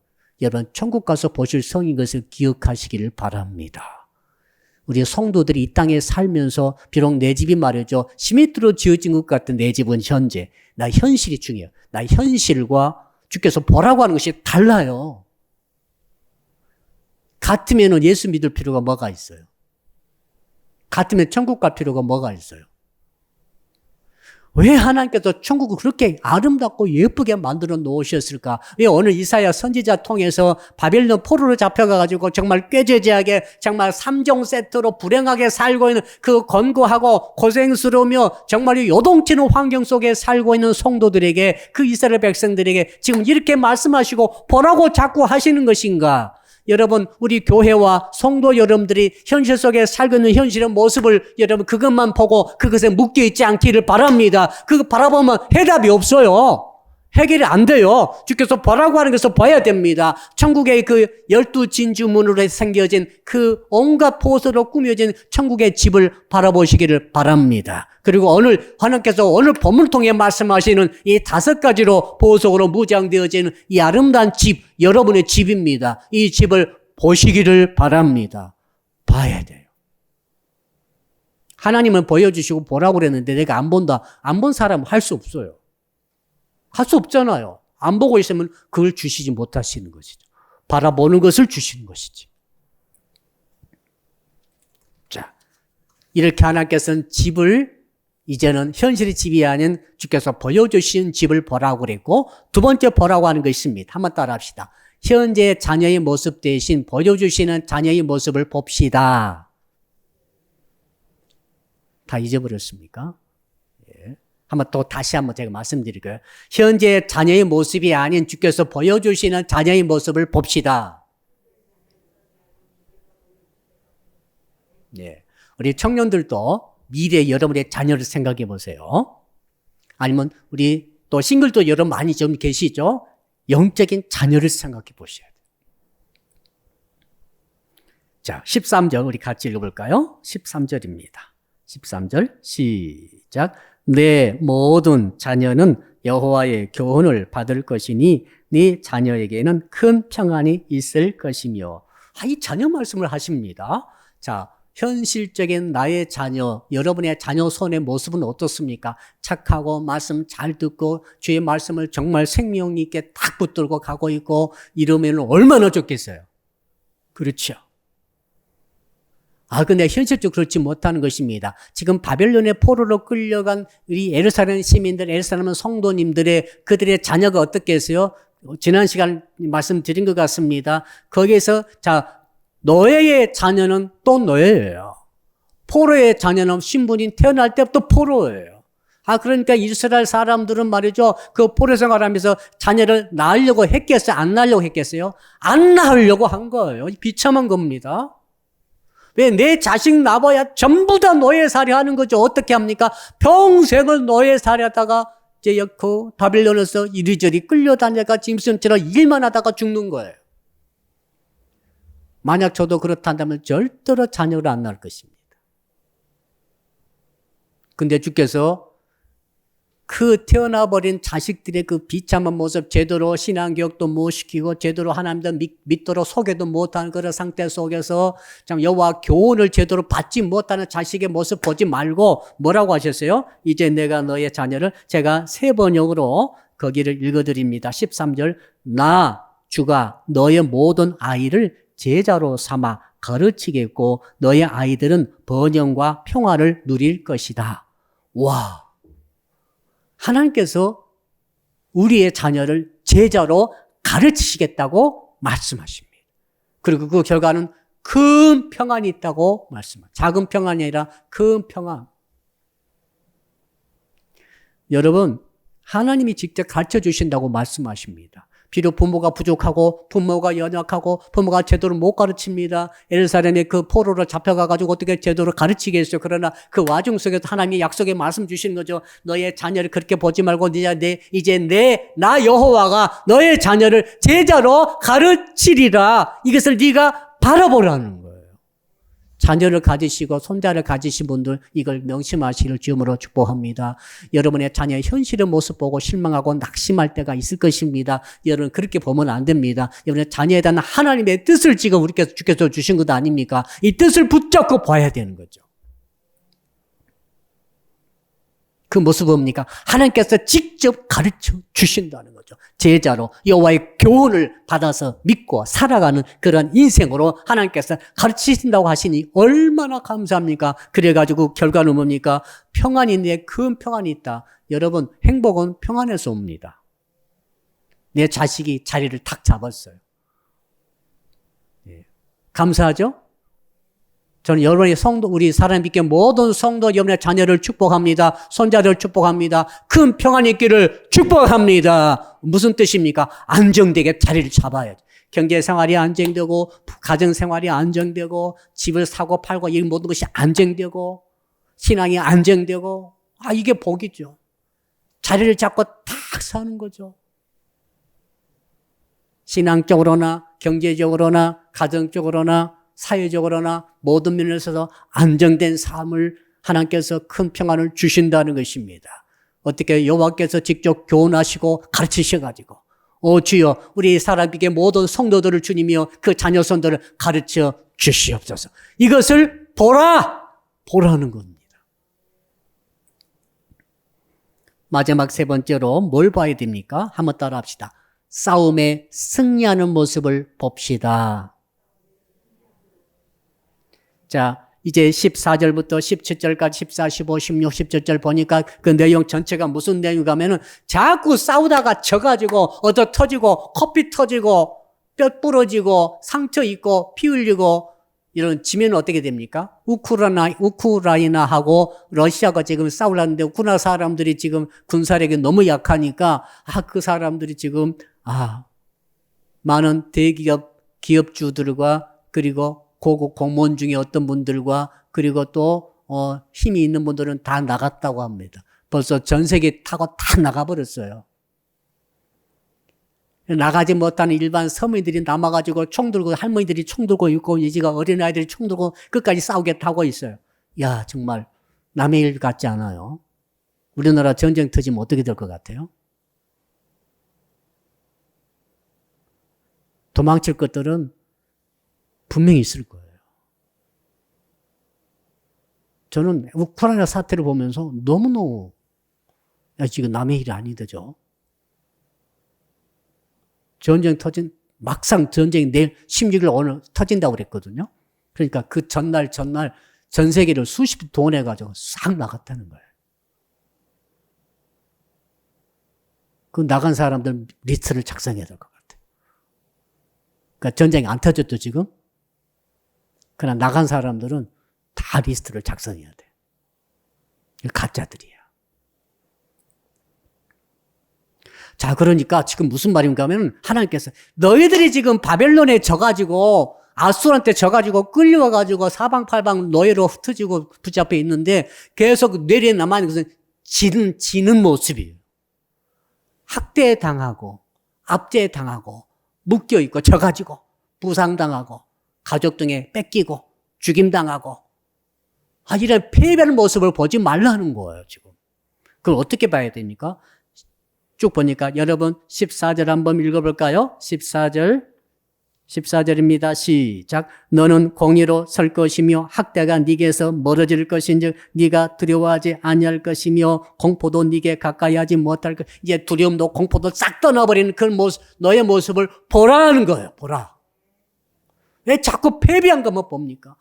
천국 가서 보실 성인 것을 기억하시기를 바랍니다. 우리 성도들이 이 땅에 살면서 비록 내 집이 말이죠. 시멘트로 지어진 것 같은 내 집은 현재. 나 현실이 중요해요. 나 현실과 주께서 보라고 하는 것이 달라요. 같으면 예수 믿을 필요가 뭐가 있어요? 같으면 천국 갈 필요가 뭐가 있어요? 왜 하나님께서 천국을 그렇게 아름답고 예쁘게 만들어 놓으셨을까? 왜 오늘 이사야 선지자 통해서 바벨론 포로로 잡혀가가지고 정말 꾀죄죄하게 정말 3종 세트로 불행하게 살고 있는 그 권고하고 고생스러우며 정말 요동치는 환경 속에 살고 있는 성도들에게 그 이스라엘 백성들에게 지금 이렇게 말씀하시고 보라고 자꾸 하시는 것인가? 여러분, 우리 교회와 성도 여러분들이 현실 속에 살고 있는 현실의 모습을 여러분 그것만 보고 그것에 묶여 있지 않기를 바랍니다. 그거 바라보면 해답이 없어요. 해결이 안 돼요. 주께서 보라고 하는 것을 봐야 됩니다. 천국의 그 12진주문으로 생겨진 그 온갖 보석으로 꾸며진 천국의 집을 바라보시기를 바랍니다. 그리고 오늘 하나님께서 오늘 본문을 통해 말씀하시는 이 5가지로 보석으로 무장되어진 이 아름다운 집, 여러분의 집입니다. 이 집을 보시기를 바랍니다. 봐야 돼요. 하나님은 보여주시고 보라고 그랬는데 내가 안 본다. 안 본 사람은 할 수 없어요. 할 수 없잖아요. 안 보고 있으면 그걸 주시지 못하시는 것이죠. 바라보는 것을 주시는 것이지. 자, 이렇게 하나님께서는 집을 이제는 현실의 집이 아닌 주께서 보여주신 집을 보라고 그랬고, 두 번째 보라고 하는 것이 있습니다. 한번 따라 합시다. 현재 자녀의 모습 대신 보여주시는 자녀의 모습을 봅시다. 다 잊어버렸습니까? 한번 또 다시 한번 제가 말씀드릴게요. 현재 자녀의 모습이 아닌 주께서 보여주시는 자녀의 모습을 봅시다. 네. 우리 청년들도 미래 여러분의 자녀를 생각해 보세요. 아니면 우리 또 싱글도 여러분 많이 좀 계시죠? 영적인 자녀를 생각해 보셔야 돼요. 자, 13절 우리 같이 읽어볼까요? 13절입니다. 13절 시작. 내 모든 자녀는 여호와의 교훈을 받을 것이니 네 자녀에게는 큰 평안이 있을 것이며. 이 자녀 말씀을 하십니다. 자, 현실적인 나의 자녀, 여러분의 자녀 손의 모습은 어떻습니까? 착하고 말씀 잘 듣고 주의 말씀을 정말 생명 있게 딱 붙들고 가고 있고 이러면 얼마나 좋겠어요. 그렇죠. 근데 현실적으로 그렇지 못하는 것입니다. 지금 바벨론의 포로로 끌려간 우리 예루살렘 시민들, 예루살렘 성도님들의 그들의 자녀가 어떻겠어요? 지난 시간 말씀드린 것 같습니다. 거기에서 자, 노예의 자녀는 또 노예예요. 포로의 자녀는 신분이 태어날 때부터 포로예요. 그러니까 이스라엘 사람들은 말이죠. 그 포로 생활하면서 자녀를 낳으려고 했겠어요? 안 낳으려고 했겠어요? 안 낳으려고 한 거예요. 비참한 겁니다. 왜? 내 자식 낳아야 전부 다 노예살이 하는 거죠. 어떻게 합니까? 평생을 노예살이 하다가 이제 그 바빌론에서 이리저리 끌려다녀가 짐승처럼 일만 하다가 죽는 거예요. 만약 저도 그렇다면 절대로 자녀를 안 낳을 것입니다. 근데 주께서 그 태어나버린 자식들의 그 비참한 모습, 제대로 신앙교육도 못 시키고 제대로 하나님도 믿도록 소개도 못하는 그런 상태 속에서 참 여호와 교훈을 제대로 받지 못하는 자식의 모습 보지 말고 뭐라고 하셨어요? 이제 내가 너의 자녀를, 제가 세 번역으로 거기를 읽어드립니다. 13절, 나 주가 너의 모든 아이를 제자로 삼아 가르치겠고 너의 아이들은 번영과 평화를 누릴 것이다. 와, 하나님께서 우리의 자녀를 제자로 가르치시겠다고 말씀하십니다. 그리고 그 결과는 큰 평안이 있다고 말씀합니다. 작은 평안이 아니라 큰 평안. 여러분, 하나님이 직접 가르쳐 주신다고 말씀하십니다. 비록 부모가 부족하고 부모가 연약하고 부모가 제대로 못 가르칩니다. 예루살렘에 그 포로로 잡혀가가지고 어떻게 제대로 가르치겠어요. 그러나 그 와중 속에서 하나님이 약속의 말씀 주시는 거죠. 너의 자녀를 그렇게 보지 말고 이제 나 여호와가 너의 자녀를 제자로 가르치리라. 이것을 네가 바라보라는 거예요. 자녀를 가지시고 손자를 가지신 분들 이걸 명심하시기를 주님으로 축복합니다. 여러분의 자녀의 현실의 모습 보고 실망하고 낙심할 때가 있을 것입니다. 여러분 그렇게 보면 안 됩니다. 여러분의 자녀에 대한 하나님의 뜻을 지금 주께서 주신 것 아닙니까? 이 뜻을 붙잡고 봐야 되는 거죠. 그 모습은 뭡니까? 하나님께서 직접 가르쳐 주신다는 거죠. 제자로 여호와의 교훈을 받아서 믿고 살아가는 그런 인생으로 하나님께서 가르치신다고 하시니 얼마나 감사합니까? 그래가지고 결과는 뭡니까? 평안이 있는데 큰 평안이 있다. 여러분, 행복은 평안에서 옵니다. 내 자식이 자리를 탁 잡았어요. 예. 감사하죠? 저는 여러분의 성도, 우리 사람 믿게 모든 성도 여러분의 자녀를 축복합니다. 손자를 축복합니다. 큰 평안이 있기를 축복합니다. 무슨 뜻입니까? 안정되게 자리를 잡아야지. 경제 생활이 안정되고 가정 생활이 안정되고 집을 사고 팔고 이 모든 것이 안정되고 신앙이 안정되고 이게 복이죠. 자리를 잡고 딱 사는 거죠. 신앙적으로나 경제적으로나 가정적으로나 사회적으로나 모든 면에서 안정된 삶을 하나님께서 큰 평안을 주신다는 것입니다. 어떻게 여호와께서 직접 교훈하시고 가르치셔가지고 주여 우리 사람에게 모든 성도들을 주님이여 그 자녀손들을 가르쳐 주시옵소서. 이것을 보라는 겁니다. 마지막 세 번째로 뭘 봐야 됩니까? 한번 따라 합시다. 싸움에 승리하는 모습을 봅시다. 자, 이제 14절부터 17절까지 14, 15, 16, 17절 보니까 그 내용 전체가 무슨 내용인가 하면은 자꾸 싸우다가 져가지고 얻어 터지고 코피 터지고 뼈 부러지고 상처 입고 피 흘리고 이런 지면 어떻게 됩니까? 우크라이나하고 러시아가 지금 싸우려는데 우크라이나 사람들이 지금 군사력이 너무 약하니까 그 사람들이 지금 많은 대기업 기업주들과 그리고 고급 공무원 중에 어떤 분들과 그리고 또 힘이 있는 분들은 다 나갔다고 합니다. 벌써 전 세계 타고 다 나가버렸어요. 나가지 못하는 일반 서민들이 남아가지고 총 들고 할머니들이 총 들고 있고 이제가 어린아이들이 총 들고 끝까지 싸우겠다고 있어요. 야 정말 남의 일 같지 않아요? 우리나라 전쟁 터지면 어떻게 될 것 같아요? 도망칠 것들은 분명히 있을 거예요. 저는 우크라이나 사태를 보면서 너무너무 지금 남의 일이 아니더죠. 막상 전쟁이 내일 16일 오늘 터진다고 그랬거든요. 그러니까 그 전날 전 세계를 수십 분 동원해가지고 싹 나갔다는 거예요. 그 나간 사람들 리스트를 작성해야 될 것 같아요. 그러니까 전쟁이 안 터졌죠, 지금? 그러나 나간 사람들은 다 리스트를 작성해야 돼. 가짜들이야. 자, 그러니까 지금 무슨 말인가 하면 하나님께서 너희들이 지금 바벨론에 져가지고 아수르한테 져가지고 끌려와가지고 사방팔방 노예로 흩어지고 붙잡혀 있는데 계속 뇌리에 남아있는 것은 지는 모습이에요. 학대당하고 압제당하고 묶여있고 져가지고 부상당하고 가족 등에 뺏기고 죽임당하고 이런 패배하는 모습을 보지 말라는 거예요, 지금. 그럼 어떻게 봐야 됩니까? 쭉 보니까 여러분 14절 한번 읽어볼까요? 14절입니다. 시작. 너는 공의로 설 것이며 학대가 네게서 멀어질 것인즉 네가 두려워하지 아니할 것이며 공포도 네게 가까이 하지 못할 것. 이제 두려움도 공포도 싹 떠나버리는 그 모습, 너의 모습을 보라는 거예요. 보라. 왜 자꾸 패배한 것만 봅니까?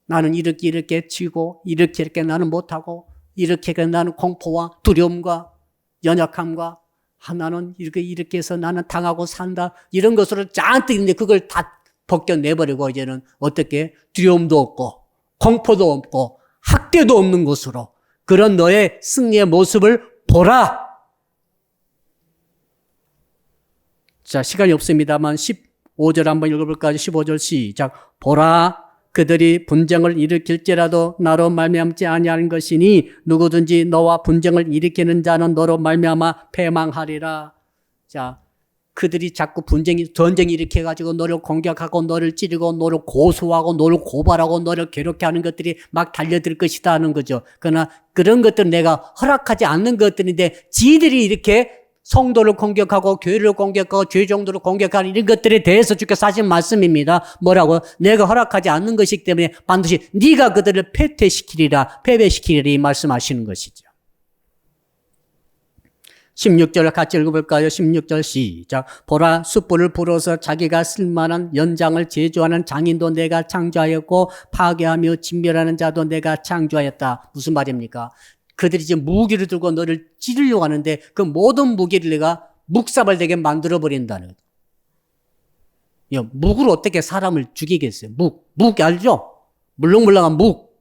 나는 이렇게 지고 이렇게 나는 못하고 이렇게 나는 공포와 두려움과 연약함과 나는 이렇게 해서 나는 당하고 산다 이런 것으로 잔뜩 있는데 그걸 다 벗겨내버리고 이제는 어떻게 두려움도 없고 공포도 없고 학대도 없는 것으로 그런 너의 승리의 모습을 보라. 자, 시간이 없습니다만 15절 한번 읽어볼까요? 15절 시작. 보라. 그들이 분쟁을 일으킬지라도 나로 말미암지 아니하는 것이니 누구든지 너와 분쟁을 일으키는 자는 너로 말미암아 패망하리라. 자, 그들이 자꾸 전쟁 일으켜가지고 너를 공격하고 너를 찌르고 너를 고소하고 너를 고발하고 너를 괴롭게 하는 것들이 막 달려들 것이다 하는 거죠. 그러나 그런 것들은 내가 허락하지 않는 것들인데 지들이 이렇게 성도를 공격하고 교회를 공격하고 죄 정도를 공격하는 이런 것들에 대해서 주께서 하신 말씀입니다. 뭐라고? 내가 허락하지 않는 것이기 때문에 반드시 네가 그들을 패배시키리라 이 말씀하시는 것이죠. 16절 같이 읽어볼까요? 16절 시작. 보라, 숯불을 불어서 자기가 쓸만한 연장을 제조하는 장인도 내가 창조하였고 파괴하며 진멸하는 자도 내가 창조하였다. 무슨 말입니까? 그들이 지금 무기를 들고 너를 찌르려고 하는데 그 모든 무기를 내가 묵사발되게 만들어버린다는 거예요. 묵으로 어떻게 사람을 죽이겠어요? 묵 알죠? 물렁물렁한 묵.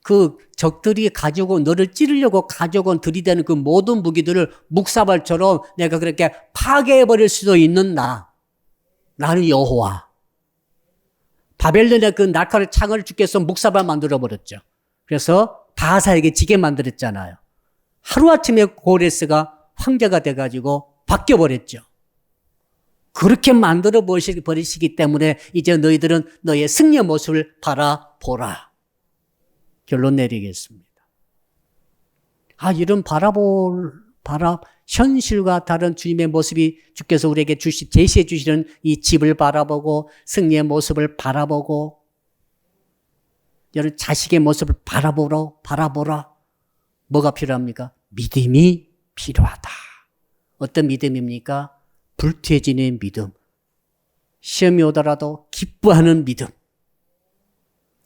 그 적들이 가지고 너를 찌르려고 가져온 들이대는 그 모든 무기들을 묵사발처럼 내가 그렇게 파괴해버릴 수도 있는 나. 나는 여호와. 바벨론의 그 날카로운 창을 주께서 묵사발 만들어버렸죠. 그래서 바하사에게 지게 만들었잖아요. 하루아침에 고레스가 황제가 돼가지고 바뀌어버렸죠. 그렇게 만들어 버리시기 때문에 이제 너희들은 너의 승리의 모습을 바라보라. 결론 내리겠습니다. 이런 현실과 다른 주님의 모습이 주께서 우리에게 제시해 주시는 이 집을 바라보고 승리의 모습을 바라보고 여러분 자식의 모습을 바라보라. 뭐가 필요합니까? 믿음이 필요하다. 어떤 믿음입니까? 불태워지는 믿음. 시험이 오더라도 기뻐하는 믿음.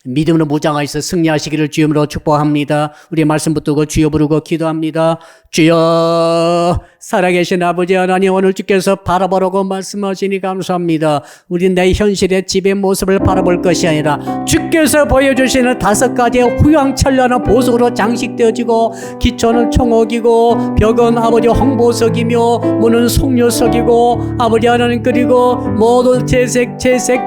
믿음으로 무장하여서 승리하시기를 주님으로 축복합니다. 우리 말씀 붙들고 주여 부르고 기도합니다. 주여, 살아계신 아버지 하나님, 오늘 주께서 바라보라고 말씀하시니 감사합니다. 우리 내 현실의 집의 모습을 바라볼 것이 아니라 주께서 보여주시는 5가지의 후황찬란한 보석으로 장식되어지고, 기초는 청옥이고 벽은 아버지 홍보석이며 문은 송료석이고, 아버지 하나님, 그리고 모든 채색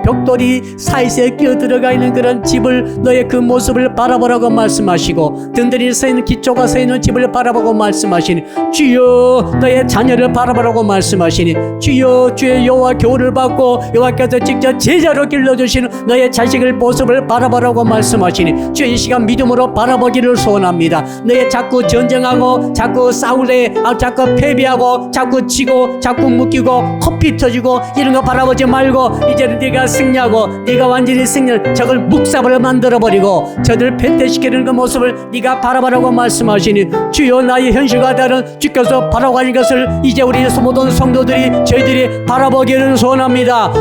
벽돌이 사이사이에 끼어들어가 있는 그런 집을, 너의 그 모습을 바라보라고 말씀하시고, 든든히 서있는 기초가 서있는 집을 바라보고 말씀하시니, 주여 너의 자녀를 바라보라고 말씀하시니, 주여 주의 여호와 교훈을 받고 여호와께서 직접 제자로 길러주시는 너의 자식을 모습을 바라보라고 말씀하시니, 주의 이 시간 믿음으로 바라보기를 소원합니다. 너의 자꾸 전쟁하고 자꾸 싸울래, 자꾸 패배하고 자꾸 지고 자꾸 묶이고 코피 터지고 이런 거 바라보지 말고, 이제는 네가 승리하고 네가 완전히 승리를 저걸 묵사발을 만들어버리고 저들 패퇴시키는 그 모습을 네가 바라보라고 말씀하시니, 주여 나의 현실과 다른 주께서 바라보는 것을 이제 우리 모든 성도들이 저희들이 바라보기를 소원합니다.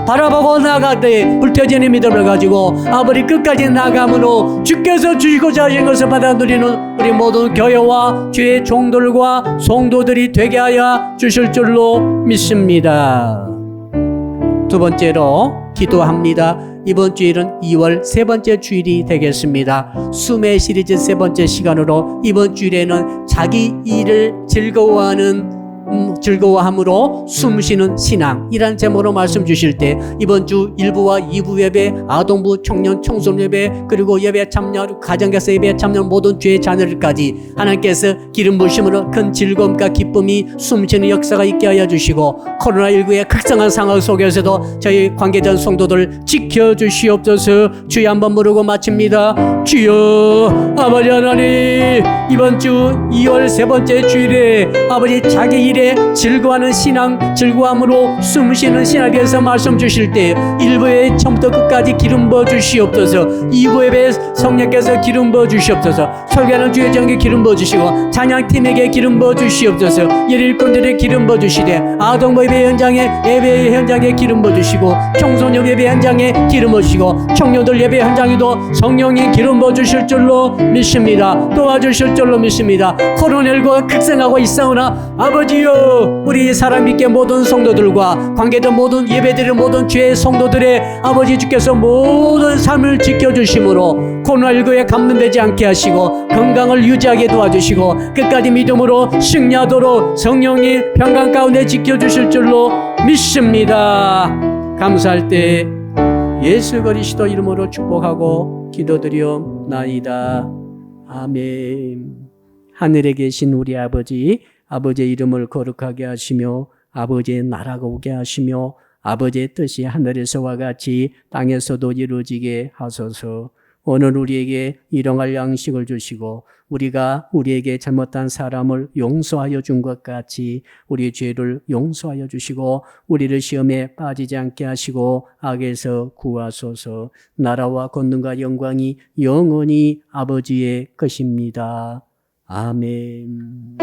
바라보고 나아갈 때 불태워지는 믿음을 가지고 아버지 끝까지 나아감으로 주께서 주시고자 하신 것을 받아 누리는 우리 모든 교회와 주의 종들과 성도들이 되게 하여 주실 줄로 믿습니다. 두 번째로 기도합니다. 이번 주일은 2월 세 번째 주일이 되겠습니다. 숨의 시리즈 세 번째 시간으로 이번 주일에는 자기 일을 즐거워함으로 숨쉬는 신앙이란 제목으로 말씀 주실 때, 이번 주 1부와 2부 예배, 아동부, 청년, 청소년 예배, 그리고 예배 참여, 가정에서 예배 참여 모든 주의 자녀들까지 하나님께서 기름 부으심으로 큰 즐거움과 기쁨이 숨쉬는 역사가 있게 하여 주시고, 코로나19의 극성한 상황 속에서도 저희 관계된 성도들 지켜주시옵소서. 주여 한번 부르고 마칩니다. 주여, 아버지 하나님, 이번 주 2월 세 번째 주일에 아버지 자기 일에 즐거워하는 신앙, 즐거움으로 숨쉬는 신앙에 대해서 말씀 주실 때 1부에 처음부터 끝까지 기름 부어 주시옵소서. 2부 예배에 성령께서 기름 부어 주시옵소서. 설교하는 주의 정에 기름 부어 주시고, 찬양팀에게 기름 부어 주시옵소서. 예일꾼들에게 기름 부어 주시되, 아동부 예배 현장에 기름 부어 주시고, 청소년 예배 현장에 기름 부어 주시고, 청년들 예배 현장에도 성령이 기름 부어 주실 줄로 믿습니다. 도와주실 줄로 믿습니다. 코로나19가 극성하고 있사오나 아버지여, 우리 사람 믿게 모든 성도들과 관계된 모든 예배드리는 모든 죄의 성도들의 아버지 주께서 모든 삶을 지켜주심으로 코로나19에 감염되지 않게 하시고 건강을 유지하게 도와주시고 끝까지 믿음으로 승리하도록 성령이 평강 가운데 지켜주실 줄로 믿습니다. 감사할 때 예수 그리스도 이름으로 축복하고 기도드리옵나이다. 아멘. 하늘에 계신 우리 아버지의 이름을 거룩하게 하시며 아버지의 나라가 오게 하시며 아버지의 뜻이 하늘에서와 같이 땅에서도 이루어지게 하소서. 오늘 우리에게 일용할 양식을 주시고 우리가 우리에게 잘못한 사람을 용서하여 준 것 같이 우리의 죄를 용서하여 주시고 우리를 시험에 빠지지 않게 하시고 악에서 구하소서. 나라와 권능과 영광이 영원히 아버지의 것입니다. 아멘.